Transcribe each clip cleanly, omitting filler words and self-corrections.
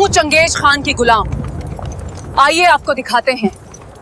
Genghis Khan की गुलाम। आइए आपको दिखाते हैं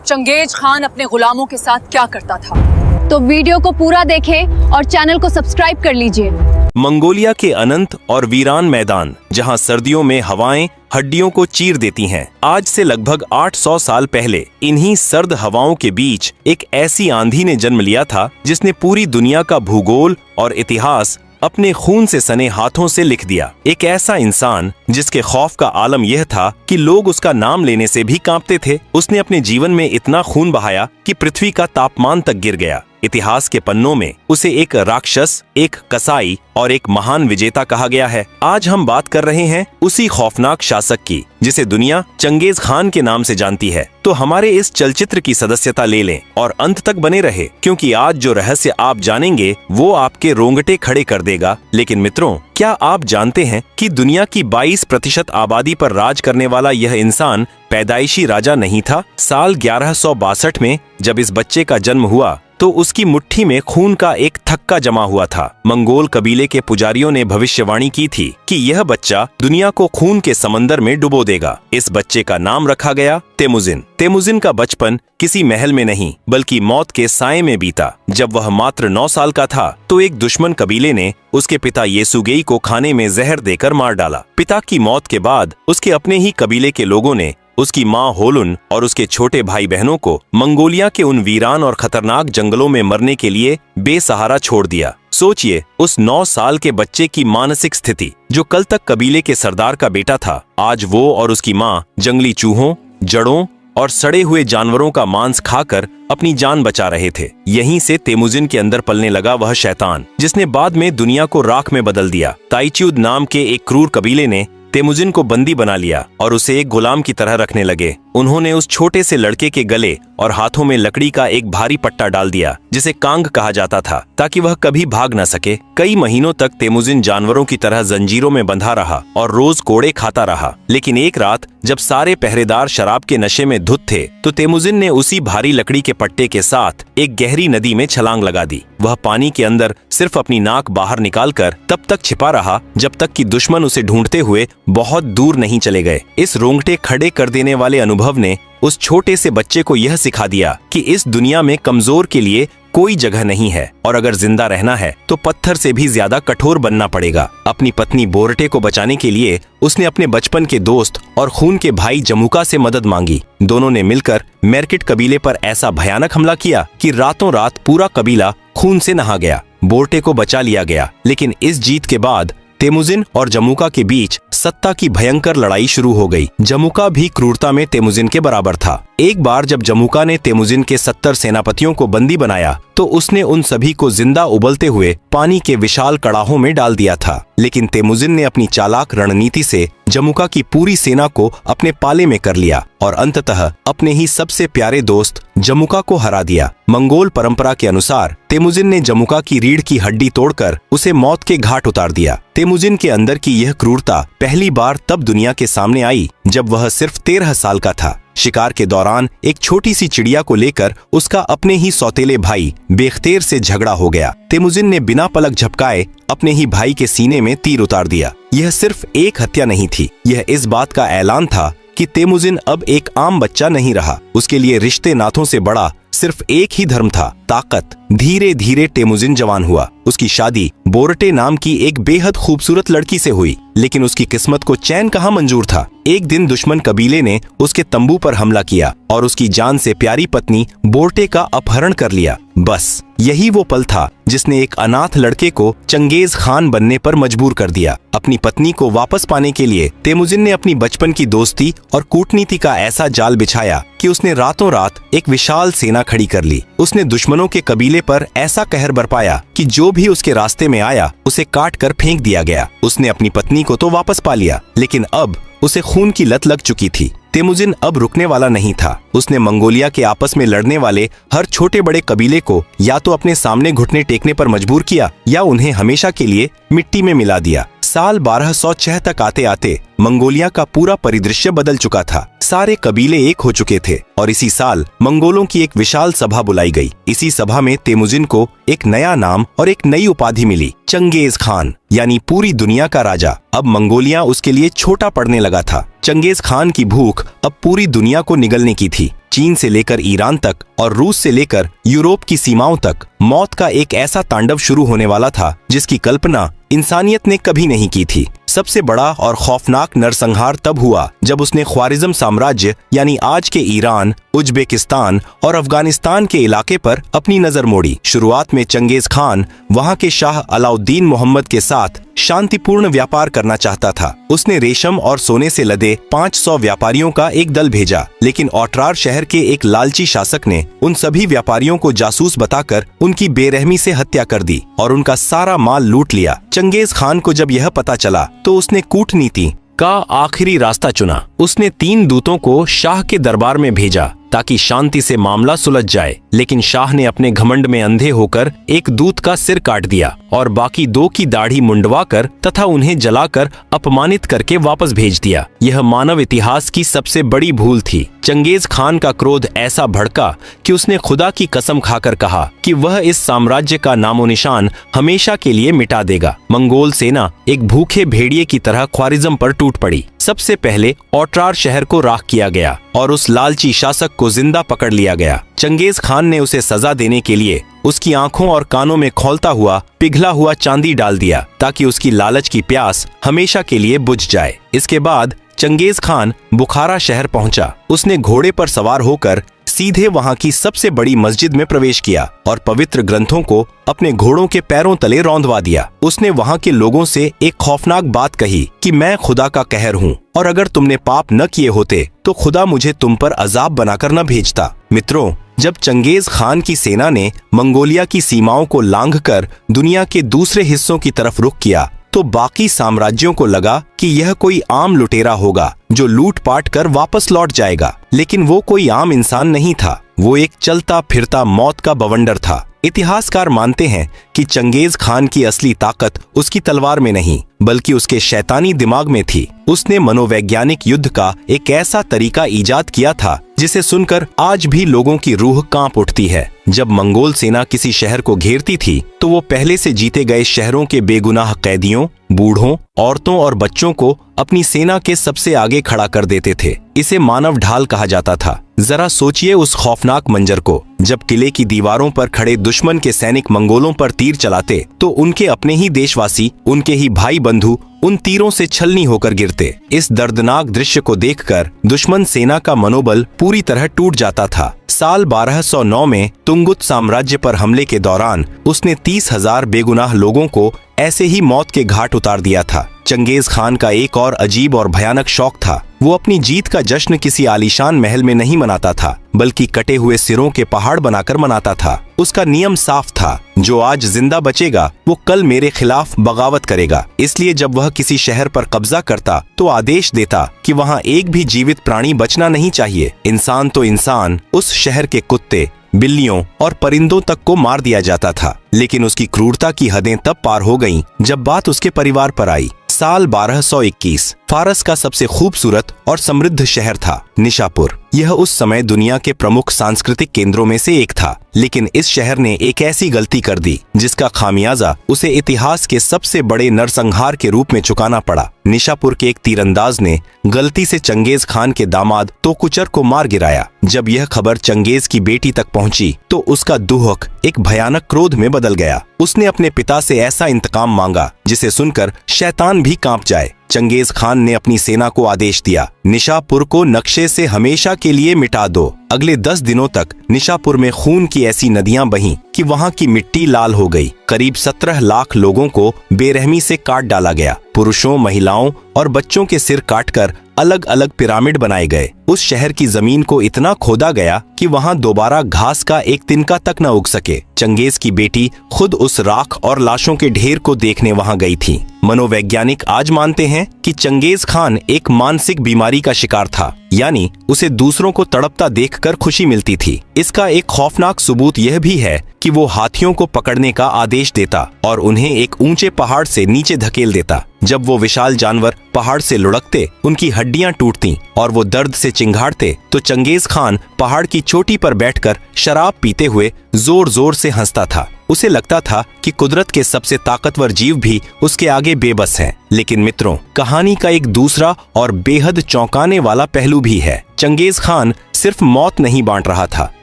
चंगेज खान अपने गुलामों के साथ क्या करता था। तो वीडियो को पूरा देखें और चैनल को सब्सक्राइब कर लीजिए। मंगोलिया के अनंत और वीरान मैदान, जहां सर्दियों में हवाएं हड्डियों को चीर देती हैं। आज से लगभग 800 साल पहले इन्हीं सर्द हवाओं के बीच एक ऐसी आंधी ने जन्म लिया था जिसने पूरी दुनिया का भूगोल और इतिहास अपने खून से सने हाथों से लिख दिया। एक ऐसा इंसान जिसके खौफ का आलम यह था कि लोग उसका नाम लेने से भी कांपते थे। उसने अपने जीवन में इतना खून बहाया कि पृथ्वी का तापमान तक गिर गया। इतिहास के पन्नों में उसे एक राक्षस, एक कसाई और एक महान विजेता कहा गया है। आज हम बात कर रहे हैं उसी खौफनाक शासक की जिसे दुनिया चंगेज खान के नाम से जानती है। तो हमारे इस चलचित्र की सदस्यता ले लें और अंत तक बने रहे, क्योंकि आज जो रहस्य आप जानेंगे वो आपके रोंगटे खड़े कर देगा। लेकिन मित्रों, क्या आप जानते हैं कि दुनिया की 22% आबादी पर राज करने वाला यह इंसान पैदाइशी राजा नहीं था। साल 1162 में जब इस बच्चे का जन्म हुआ तो उसकी मुट्ठी में खून का एक थक्का जमा हुआ था। मंगोल कबीले के पुजारियों ने भविष्यवाणी की थी कि यह बच्चा दुनिया को खून के समंदर में डुबो देगा। इस बच्चे का नाम रखा गया तेमुजिन। तेमुजिन का बचपन किसी महल में नहीं बल्कि मौत के साए में बीता। जब वह मात्र 9 साल का था तो एक दुश्मन कबीले ने उसके पिता येसुगेई को खाने में जहर देकर मार डाला। पिता की मौत के बाद उसके अपने ही कबीले के लोगों ने उसकी माँ होलुन और उसके छोटे भाई बहनों को मंगोलिया के उन वीरान और खतरनाक जंगलों में मरने के लिए बेसहारा छोड़ दिया। सोचिए उस 9 साल के बच्चे की मानसिक स्थिति। जो कल तक कबीले के सरदार का बेटा था, आज वो और उसकी माँ जंगली चूहों, जड़ों और सड़े हुए जानवरों का मांस खाकर अपनी जान बचा रहे थे। यहीं से तेमुजिन के अंदर पलने लगा वह शैतान जिसने बाद में दुनिया को राख में बदल दिया। ताइच्यूद नाम के एक क्रूर कबीले ने तेमुजिन को बंदी बना लिया और उसे एक गुलाम की तरह रखने लगे। उन्होंने उस छोटे से लड़के के गले और हाथों में लकड़ी का एक भारी पट्टा डाल दिया जिसे कांग कहा जाता था, ताकि वह कभी भाग न सके। कई महीनों तक तेमुजिन जानवरों की तरह जंजीरों में बंधा रहा और रोज कोड़े खाता रहा। लेकिन एक रात जब सारे पहरेदार शराब के नशे में धुत थे तो तेमुजिन ने उसी भारी लकड़ी के पट्टे के साथ एक गहरी नदी में छलांग लगा दी। वह पानी के अंदर सिर्फ अपनी नाक बाहर निकालकर तब तक छिपा रहा जब तक कि दुश्मन उसे ढूंढते हुए बहुत दूर नहीं चले गए। इस रोंगटे खड़े कर देने वाले अनुभव ने उस छोटे से बच्चे को यह सिखा दिया कि इस दुनिया में कमजोर के लिए कोई जगह नहीं है और अगर जिंदा रहना है तो पत्थर से भी ज्यादा कठोर बनना पड़ेगा। अपनी पत्नी बोरटे को बचाने के लिए उसने अपने बचपन के दोस्त और खून के भाई जमुका से मदद मांगी। दोनों ने मिलकर मेरकिट कबीले पर ऐसा भयानक हमला किया कि रातों रात पूरा कबीला खून से नहा गया। बोरटे को बचा लिया गया, लेकिन इस जीत के बाद तेमुजिन और जमुका के बीच सत्ता की भयंकर लड़ाई शुरू हो गई। जमुका भी क्रूरता में तेमुजिन के बराबर था। एक बार जब जमुका ने तेमुजिन के 70 सेनापतियों को बंदी बनाया तो उसने उन सभी को जिंदा उबलते हुए पानी के विशाल कड़ाहों में डाल दिया था। लेकिन तेमुजिन ने अपनी चालाक रणनीति से जमुका की पूरी सेना को अपने पाले में कर लिया और अंततः अपने ही सबसे प्यारे दोस्त जमुका को हरा दिया। मंगोल परंपरा के अनुसार तेमुजिन ने जमुका की रीढ़ की हड्डी तोड़कर उसे मौत के घाट उतार दिया। तेमुजिन के अंदर की यह क्रूरता पहली बार तब दुनिया के सामने आई जब वह सिर्फ 13 साल का था। शिकार के दौरान एक छोटी सी चिड़िया को लेकर उसका अपने ही सौतेले भाई बेख्तेर से झगड़ा हो गया। तेमुजिन ने बिना पलक झपकाए अपने ही भाई के सीने में तीर उतार दिया। यह सिर्फ एक हत्या नहीं थी, यह इस बात का ऐलान था कि तेमुजिन अब एक आम बच्चा नहीं रहा। उसके लिए रिश्ते नातों से बड़ा सिर्फ एक ही धर्म था, ताकत। धीरे धीरे तेमुजिन जवान हुआ। उसकी शादी बोरटे नाम की एक बेहद खूबसूरत लड़की से हुई, लेकिन उसकी किस्मत को चैन कहाँ मंजूर था। एक दिन दुश्मन कबीले ने उसके तंबू पर हमला किया और उसकी जान से प्यारी पत्नी बोरटे का अपहरण कर लिया। बस यही वो पल था जिसने एक अनाथ लड़के को चंगेज खान बनने पर मजबूर कर दिया। अपनी पत्नी को वापस पाने के लिए तेमुजिन ने अपनी बचपन की दोस्ती और कूटनीति का ऐसा जाल बिछाया कि उसने रातों रात एक विशाल सेना खड़ी कर ली। उसने दुश्मनों के कबीले पर ऐसा कहर बरपाया कि जो भी उसके रास्ते में आया उसे काट कर फेंक दिया गया। उसने अपनी पत्नी को तो वापस पा लिया, लेकिन अब उसे खून की लत लग चुकी थी। तेमुजिन अब रुकने वाला नहीं था। उसने मंगोलिया के आपस में लड़ने वाले हर छोटे बड़े कबीले को या तो अपने सामने घुटने टेकने पर मजबूर किया या उन्हें हमेशा के लिए मिट्टी में मिला दिया। साल 1206 तक आते आते मंगोलिया का पूरा परिदृश्य बदल चुका था। सारे कबीले एक हो चुके थे और इसी साल मंगोलों की एक विशाल सभा बुलाई गई। इसी सभा में तेमुजिन को एक नया नाम और एक नई उपाधि मिली, चंगेज खान, यानी पूरी दुनिया का राजा। अब मंगोलिया उसके लिए छोटा पड़ने लगा था। चंगेज खान की भूख अब पूरी दुनिया को निगलने की थी। चीन से लेकर ईरान तक और रूस से लेकर यूरोप की सीमाओं तक मौत का एक ऐसा तांडव शुरू होने वाला था जिसकी कल्पना इंसानियत ने कभी नहीं की थी। सबसे बड़ा और खौफनाक नरसंहार तब हुआ जब उसने ख्वारिज़म साम्राज्य यानी आज के ईरान, उज्बेकिस्तान और अफगानिस्तान के इलाके पर अपनी नजर मोड़ी। शुरुआत में चंगेज खान वहां के शाह अलाउद्दीन मोहम्मद के साथ शांतिपूर्ण व्यापार करना चाहता था। उसने रेशम और सोने से लदे 500 व्यापारियों का एक दल भेजा, लेकिन ओट्रार शहर के एक लालची शासक ने उन सभी व्यापारियों को जासूस बताकर उनकी बेरहमी से हत्या कर दी और उनका सारा माल लूट लिया। चंगेज खान को जब यह पता चला तो उसने कूटनीति का आखिरी रास्ता चुना। उसने 3 दूतों को शाह के दरबार में भेजा ताकि शांति से मामला सुलझ जाए, लेकिन शाह ने अपने घमंड में अंधे होकर एक दूत का सिर काट दिया और बाकी 2 की दाढ़ी मुंडवाकर तथा उन्हें जलाकर अपमानित करके वापस भेज दिया। यह मानव इतिहास की सबसे बड़ी भूल थी। चंगेज खान का क्रोध ऐसा भड़का कि उसने खुदा की कसम खाकर कहा कि वह इस साम्राज्य का नामो निशान हमेशा के लिए मिटा देगा। मंगोल सेना एक भूखे भेड़िए की तरह ख्वारिज़म पर टूट पड़ी। सबसे पहले ओट्रार शहर को राख किया गया और उस लालची शासक को जिंदा पकड़ लिया गया। चंगेज खान ने उसे सजा देने के लिए उसकी आंखों और कानों में खौलता हुआ पिघला हुआ चांदी डाल दिया ताकि उसकी लालच की प्यास हमेशा के लिए बुझ जाए। इसके बाद चंगेज खान बुखारा शहर पहुंचा। उसने घोड़े पर सवार होकर सीधे वहां की सबसे बड़ी मस्जिद में प्रवेश किया और पवित्र ग्रंथों को अपने घोड़ों के पैरों तले रौंदवा दिया। उसने वहां के लोगों से एक खौफनाक बात कही कि मैं खुदा का कहर हूँ और अगर तुमने पाप न किए होते तो खुदा मुझे तुम पर अजाब बनाकर न भेजता। मित्रों, जब चंगेज खान की सेना ने मंगोलिया की सीमाओं को लांघकर दुनिया के दूसरे हिस्सों की तरफ रुख किया तो बाकी साम्राज्यों को लगा कि यह कोई आम लुटेरा होगा जो लूट पाट कर वापस लौट जाएगा, लेकिन वो कोई आम इंसान नहीं था। वो एक चलता फिरता मौत का बवंडर था। इतिहासकार मानते हैं कि चंगेज खान की असली ताकत उसकी तलवार में नहीं बल्कि उसके शैतानी दिमाग में थी। उसने मनोवैज्ञानिक युद्ध का एक ऐसा तरीका इजाद किया था जिसे सुनकर आज भी लोगों की रूह कांप उठती है। जब मंगोल सेना किसी शहर को घेरती थी तो वो पहले से जीते गए शहरों के बेगुनाह कैदियों, बूढ़ों, औरतों और बच्चों को अपनी सेना के सबसे आगे खड़ा कर देते थे। इसे मानव ढाल कहा जाता था। जरा सोचिए उस खौफनाक मंजर को। जब किले की दीवारों पर खड़े दुश्मन के सैनिक मंगोलों पर तीर चलाते तो उनके अपने ही देशवासी, उनके ही भाई बंधु उन तीरों से छलनी होकर गिरते। इस दर्दनाक दृश्य को देखकर दुश्मन सेना का मनोबल पूरी तरह टूट जाता था। साल 1209 में तुंगुत साम्राज्य पर हमले के दौरान उसने 30,000 बेगुनाह लोगों को ऐसे ही मौत के घाट उतार दिया था। चंगेज खान का एक और अजीब और भयानक शौक था। वो अपनी जीत का जश्न किसी आलीशान महल में नहीं मनाता था बल्कि कटे हुए सिरों के पहाड़ बनाकर मनाता था। उसका नियम साफ था, जो आज जिंदा बचेगा वो कल मेरे खिलाफ बगावत करेगा। इसलिए जब वह किसी शहर पर कब्जा करता तो आदेश देता कि वहाँ एक भी जीवित प्राणी बचना नहीं चाहिए। इंसान तो इंसान, उस शहर के कुत्ते, बिल्लियों और परिंदों तक को मार दिया जाता था। लेकिन उसकी क्रूरता की हदें तब पार हो गईं जब बात उसके परिवार पर आई। साल 1221 फारस का सबसे खूबसूरत और समृद्ध शहर था निशापुर। यह उस समय दुनिया के प्रमुख सांस्कृतिक केंद्रों में से एक था, लेकिन इस शहर ने एक ऐसी गलती कर दी जिसका खामियाजा उसे इतिहास के सबसे बड़े नरसंहार के रूप में चुकाना पड़ा। निशापुर के एक तीरंदाज ने गलती से चंगेज खान के दामाद तोकुचर को मार गिराया। जब यह खबर चंगेज की बेटी तक पहुंची तो उसका दुहक एक भयानक क्रोध में बदल गया। उसने अपने पिता से ऐसा इंतकाम मांगा जिसे सुनकर शैतान भी कांप जाए। चंगेज खान ने अपनी सेना को आदेश दिया, निशापुर को नक्शे से हमेशा के लिए मिटा दो। अगले 10 दिनों तक निशापुर में खून की ऐसी नदियां बहीं कि वहां की मिट्टी लाल हो गई। करीब 17 लाख लोगों को बेरहमी से काट डाला गया। पुरुषों, महिलाओं और बच्चों के सिर काटकर अलग अलग पिरामिड बनाए गए। उस शहर की जमीन को इतना खोदा गया कि वहां दोबारा घास का एक तिनका तक न उग सके। चंगेज की बेटी खुद उस राख और लाशों के ढेर को देखने वहां गई थी। मनोवैज्ञानिक आज मानते हैं कि चंगेज खान एक मानसिक बीमारी का शिकार था, यानी उसे दूसरों को तड़पता देखकर खुशी मिलती थी। इसका एक खौफनाक सबूत यह भी है कि वो हाथियों को पकड़ने का आदेश देता और उन्हें एक ऊंचे पहाड़ से नीचे धकेल देता। जब वो विशाल जानवर पहाड़ से लुढ़कते, उनकी हड्डियां टूटती और वो दर्द से चिंघाड़ते, तो चंगेज खान पहाड़ की चोटी पर बैठकर शराब पीते हुए जोर जोर से हंसता था। उसे लगता था कि कुदरत के सबसे ताकतवर जीव भी उसके आगे बेबस हैं। लेकिन मित्रों, कहानी का एक दूसरा और बेहद चौंकाने वाला पहलू भी है। चंगेज खान सिर्फ मौत नहीं बांट रहा था,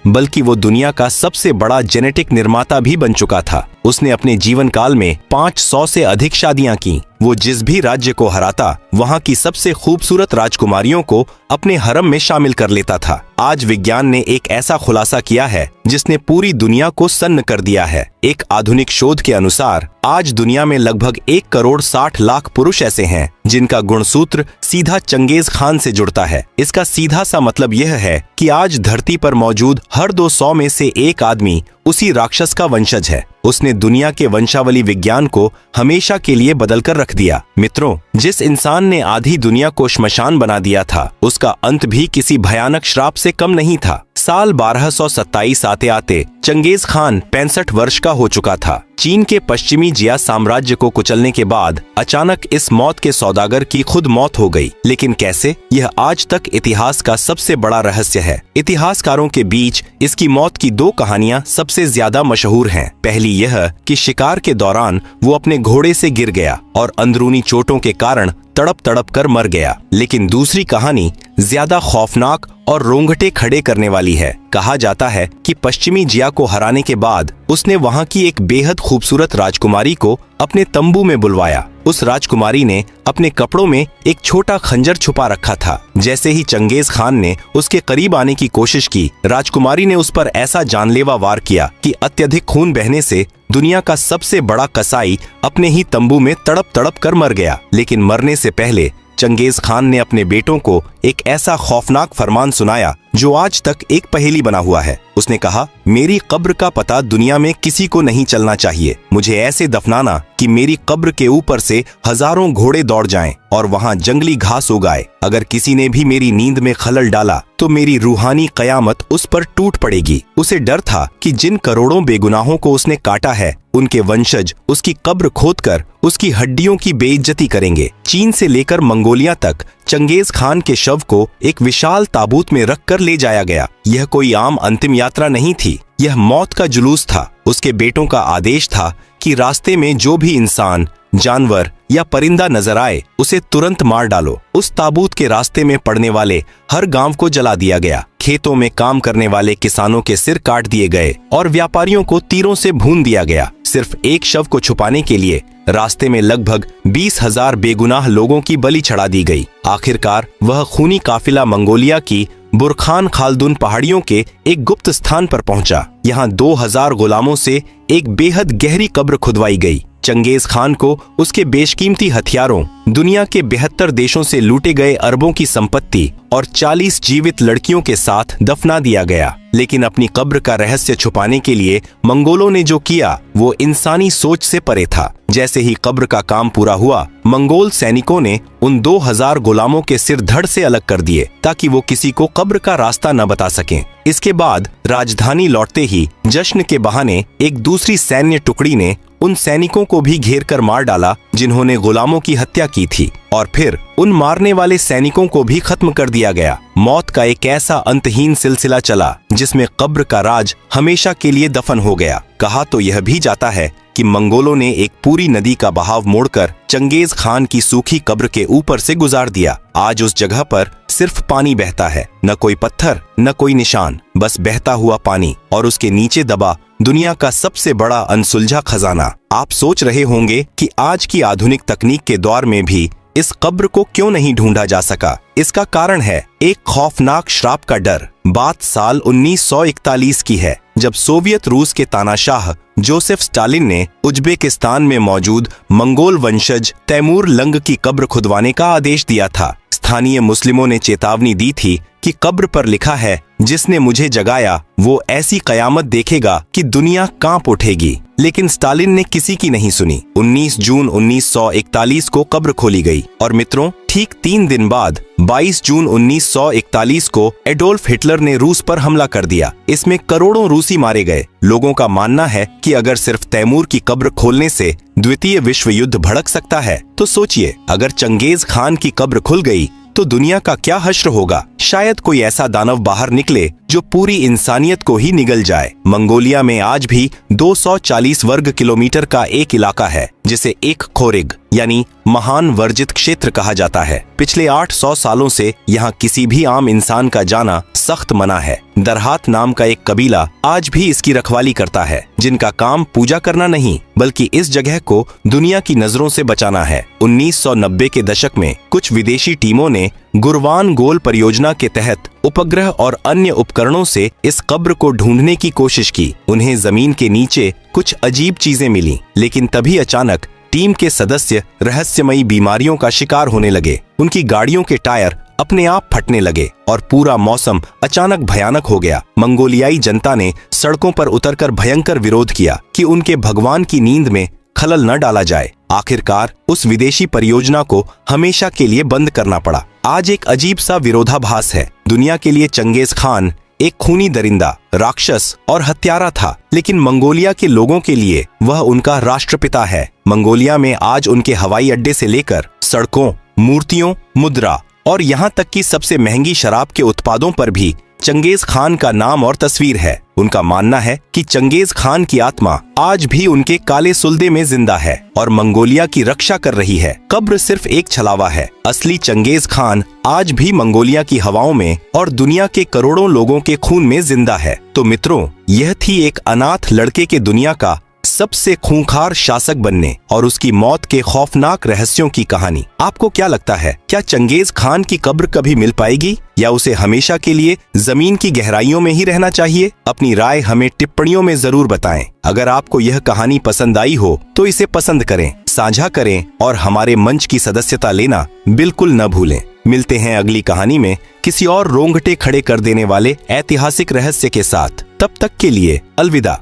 बल्कि वो दुनिया का सबसे बड़ा जेनेटिक निर्माता भी बन चुका था। उसने अपने जीवन काल में 500 से अधिक शादियां की। वो जिस भी राज्य को हराता, वहां की सबसे खूबसूरत राजकुमारियों को अपने हरम में शामिल कर लेता था। आज विज्ञान ने एक ऐसा खुलासा किया है जिसने पूरी दुनिया को सन्न कर दिया है। एक आधुनिक शोध के अनुसार आज दुनिया में लगभग 1 करोड़ 60 लाख पुरुष ऐसे हैं जिनका गुणसूत्र सीधा चंगेज खान से जुड़ता है। इसका सीधा सा मतलब यह है कि आज धरती पर मौजूद हर 200 में से एक आदमी उसी राक्षस का वंशज है। उसने दुनिया के वंशावली विज्ञान को हमेशा के लिए बदलकर रख दिया। मित्रों, जिस इंसान ने आधी दुनिया को श्मशान बना दिया था, उसका अंत भी किसी भयानक श्राप से कम नहीं था। साल 1227 आते आते चंगेज खान 65 वर्ष का हो चुका था। चीन के पश्चिमी जिया साम्राज्य को कुचलने के बाद अचानक इस मौत के सौदागर की खुद मौत हो गई। लेकिन कैसे? यह आज तक इतिहास का सबसे बड़ा रहस्य है। इतिहासकारों के बीच इसकी मौत की 2 कहानियां सबसे ज्यादा मशहूर हैं। पहली यह कि शिकार के दौरान वो अपने घोड़े से गिर गया और अंदरूनी चोटों के कारण तड़प तड़प कर मर गया। लेकिन दूसरी कहानी ज्यादा खौफनाक और रोंगटे खड़े करने वाली है। कहा जाता है कि पश्चिमी जिया को हराने के बाद उसने वहां की एक बेहद खूबसूरत राजकुमारी को अपने तंबू में बुलवाया। उस राजकुमारी ने अपने कपड़ों में एक छोटा खंजर छुपा रखा था। जैसे ही चंगेज खान ने उसके करीब आने की कोशिश की, राजकुमारी ने उस पर ऐसा जानलेवा वार किया कि अत्यधिक खून बहने से दुनिया का सबसे बड़ा कसाई अपने ही तंबू में तड़प तड़प कर मर गया। लेकिन मरने से पहले चंगेज खान ने अपने बेटों को एक ऐसा खौफनाक फरमान सुनाया जो आज तक एक पहेली बना हुआ है। उसने कहा, मेरी कब्र का पता दुनिया में किसी को नहीं चलना चाहिए। मुझे ऐसे दफनाना कि मेरी कब्र के ऊपर से हजारों घोड़े दौड़ जाएं और वहां जंगली घास उगाए। अगर किसी ने भी मेरी नींद में खलल डाला तो मेरी रूहानी कयामत उस पर टूट पड़ेगी। उसे डर था कि जिन करोड़ों बेगुनाहों को उसने काटा है, उनके वंशज उसकी कब्र खोदकर उसकी हड्डियों की बेइज्जती करेंगे। चीन से लेकर मंगोलिया तक चंगेज खान के शव को एक विशाल ताबूत में रखकर ले जाया गया। यह कोई आम अंतिम यात्रा नहीं थी, यह मौत का जुलूस था। उसके बेटों का आदेश था कि रास्ते में जो भी इंसान, जानवर या परिंदा नजर आए, उसे तुरंत मार डालो। उस ताबूत के रास्ते में पड़ने वाले हर गांव को जला दिया गया। खेतों में काम करने वाले किसानों के सिर काट दिए गए और व्यापारियों को तीरों से भून दिया गया। सिर्फ एक शव को छुपाने के लिए रास्ते में लगभग 20,000 बेगुनाह लोगों की बलि चढ़ा दी गई। आखिरकार वह खूनी काफिला मंगोलिया की बुरखान खालदुन पहाड़ियों के एक गुप्त स्थान पर पहुंचा। यहाँ 2000 गुलामों से एक बेहद गहरी कब्र खुदवाई गई। चंगेज खान को उसके बेशकीमती हथियारों, दुनिया के 72 देशों से लूटे गए अरबों की संपत्ति और 40 जीवित लड़कियों के साथ दफना दिया गया। लेकिन अपनी कब्र का रहस्य छुपाने के लिए मंगोलों ने जो किया वो इंसानी सोच से परे था। जैसे ही कब्र का काम पूरा हुआ, मंगोल सैनिकों ने उन 2000 गुलामों के सिर धड़ से अलग कर दिए ताकि वो किसी को कब्र का रास्ता न बता सकें। इसके बाद राजधानी लौटते ही जश्न के बहाने एक दूसरी सैन्य टुकड़ी ने उन सैनिकों को भी घेर कर मार डाला जिन्होंने गुलामों की हत्या की थी, और फिर उन मारने वाले सैनिकों को भी खत्म कर दिया गया। मौत का एक ऐसा अंतहीन सिलसिला चला जिसमें कब्र का राज हमेशा के लिए दफन हो गया। कहा तो यह भी जाता है कि मंगोलों ने एक पूरी नदी का बहाव मोड़कर चंगेज खान की सूखी कब्र के ऊपर से गुजार दिया। आज उस जगह पर सिर्फ पानी बहता है, न कोई पत्थर, न कोई निशान, बस बहता हुआ पानी और उसके नीचे दबा दुनिया का सबसे बड़ा अनसुलझा खजाना। आप सोच रहे होंगे कि आज की आधुनिक तकनीक के दौर में भी इस कब्र को क्यों नहीं ढूंढा जा सका। इसका कारण है एक खौफनाक श्राप का डर। बात साल 1941 की है, जब सोवियत रूस के तानाशाह जोसेफ स्टालिन ने उज्बेकिस्तान में मौजूद मंगोल वंशज तैमूर लंग की कब्र खुदवाने का आदेश दिया था। स्थानीय मुस्लिमों ने चेतावनी दी थी कि कब्र पर लिखा है, जिसने मुझे जगाया वो ऐसी कयामत देखेगा कि दुनिया कांप उठेगी। लेकिन स्टालिन ने किसी की नहीं सुनी। 19 जून 1941 को कब्र खोली गई और मित्रों, ठीक 3 दिन बाद 22 जून 1941 को एडोल्फ हिटलर ने रूस पर हमला कर दिया। इसमें करोड़ों रूसी मारे गए। लोगों का मानना है कि अगर सिर्फ तैमूर की कब्र खोलने से द्वितीय विश्व युद्ध भड़क सकता है, तो सोचिए अगर चंगेज खान की कब्र खुल गई तो दुनिया का क्या हश्र होगा। शायद कोई ऐसा दानव बाहर निकले जो पूरी इंसानियत को ही निगल जाए। मंगोलिया में आज भी 240 वर्ग किलोमीटर का एक इलाका है जिसे एक खोरिग यानी महान वर्जित क्षेत्र कहा जाता है। पिछले 800 सालों से यहाँ किसी भी आम इंसान का जाना सख्त मना है। दरहात नाम का एक कबीला आज भी इसकी रखवाली करता है, जिनका काम पूजा करना नहीं बल्कि इस जगह को दुनिया की नजरों से बचाना है। 1990 के दशक में कुछ विदेशी टीमों ने गुरवान गोल परियोजना के तहत उपग्रह और अन्य उपकरणों से इस कब्र को ढूंढने की कोशिश की। उन्हें जमीन के नीचे कुछ अजीब चीजें मिली, लेकिन तभी अचानक टीम के सदस्य रहस्यमयी बीमारियों का शिकार होने लगे। उनकी गाड़ियों के टायर अपने आप फटने लगे और पूरा मौसम अचानक भयानक हो गया। मंगोलियाई जनता ने सड़कों पर उतरकर भयंकर विरोध किया कि उनके भगवान की नींद में खलल न डाला जाए। आखिरकार उस विदेशी परियोजना को हमेशा के लिए बंद करना पड़ा। आज एक अजीब सा विरोधाभास है। दुनिया के लिए चंगेज खान एक खूनी दरिंदा, राक्षस और हत्यारा था, लेकिन मंगोलिया के लोगों के लिए वह उनका राष्ट्रपिता है। मंगोलिया में आज उनके हवाई अड्डे से लेकर सड़कों, मूर्तियों, मुद्रा और यहाँ तक कि सबसे महंगी शराब के उत्पादों पर भी चंगेज खान का नाम और तस्वीर है। उनका मानना है कि चंगेज खान की आत्मा आज भी उनके काले सुल्दे में जिंदा है और मंगोलिया की रक्षा कर रही है। कब्र सिर्फ एक छलावा है। असली चंगेज खान आज भी मंगोलिया की हवाओं में और दुनिया के करोड़ों लोगों के खून में जिंदा है। तो मित्रों, यह थी एक अनाथ लड़के के दुनिया का सबसे खूंखार शासक बनने और उसकी मौत के खौफनाक रहस्यों की कहानी। आपको क्या लगता है, क्या चंगेज खान की कब्र कभी मिल पाएगी या उसे हमेशा के लिए जमीन की गहराइयों में ही रहना चाहिए? अपनी राय हमें टिप्पणियों में जरूर बताएं। अगर आपको यह कहानी पसंद आई हो तो इसे पसंद करें, साझा करें और हमारे मंच की सदस्यता लेना बिल्कुल न भूलें। मिलते हैं अगली कहानी में किसी और रोंगटे खड़े कर देने वाले ऐतिहासिक रहस्य के साथ। तब तक के लिए अलविदा।